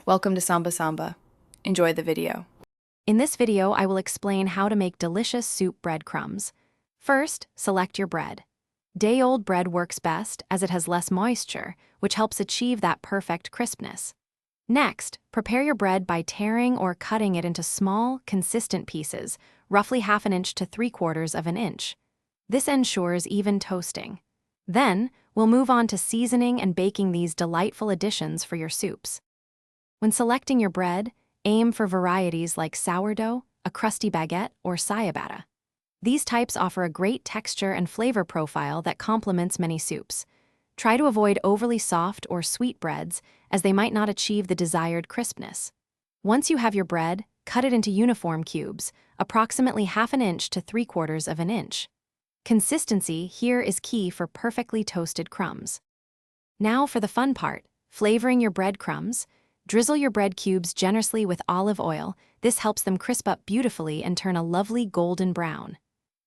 Welcome to Samba Samba. Enjoy the video. In this video, I will explain how to make delicious soup breadcrumbs. First, select your bread. Day-old bread works best as it has less moisture, which helps achieve that perfect crispness. Next, prepare your bread by tearing or cutting it into small, consistent pieces, roughly 1/2 inch to 3/4 of an inch. This ensures even toasting. Then, we'll move on to seasoning and baking these delightful additions for your soups. When selecting your bread, aim for varieties like sourdough, a crusty baguette, or ciabatta. These types offer a great texture and flavor profile that complements many soups. Try to avoid overly soft or sweet breads, as they might not achieve the desired crispness. Once you have your bread, cut it into uniform cubes, approximately 1/2 inch to 3/4 of an inch. Consistency here is key for perfectly toasted crumbs. Now for the fun part, flavoring your breadcrumbs. Drizzle your bread cubes generously with olive oil. This helps them crisp up beautifully and turn a lovely golden brown.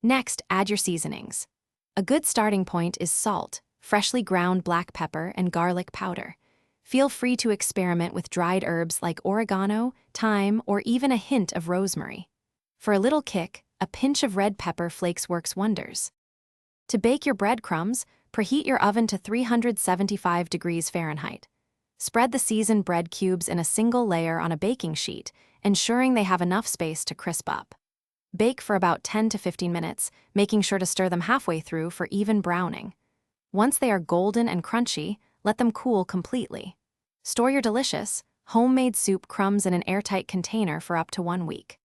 Next, add your seasonings. A good starting point is salt, freshly ground black pepper, and garlic powder. Feel free to experiment with dried herbs like oregano, thyme, or even a hint of rosemary. For a little kick, a pinch of red pepper flakes works wonders. To bake your breadcrumbs, preheat your oven to 375 degrees Fahrenheit. Spread the seasoned bread cubes in a single layer on a baking sheet, ensuring they have enough space to crisp up. Bake for about 10 to 15 minutes, making sure to stir them halfway through for even browning. Once they are golden and crunchy, let them cool completely. Store your delicious, homemade soup crumbs in an airtight container for up to 1 week.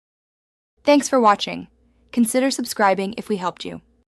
Thanks for watching. Consider subscribing if we helped you.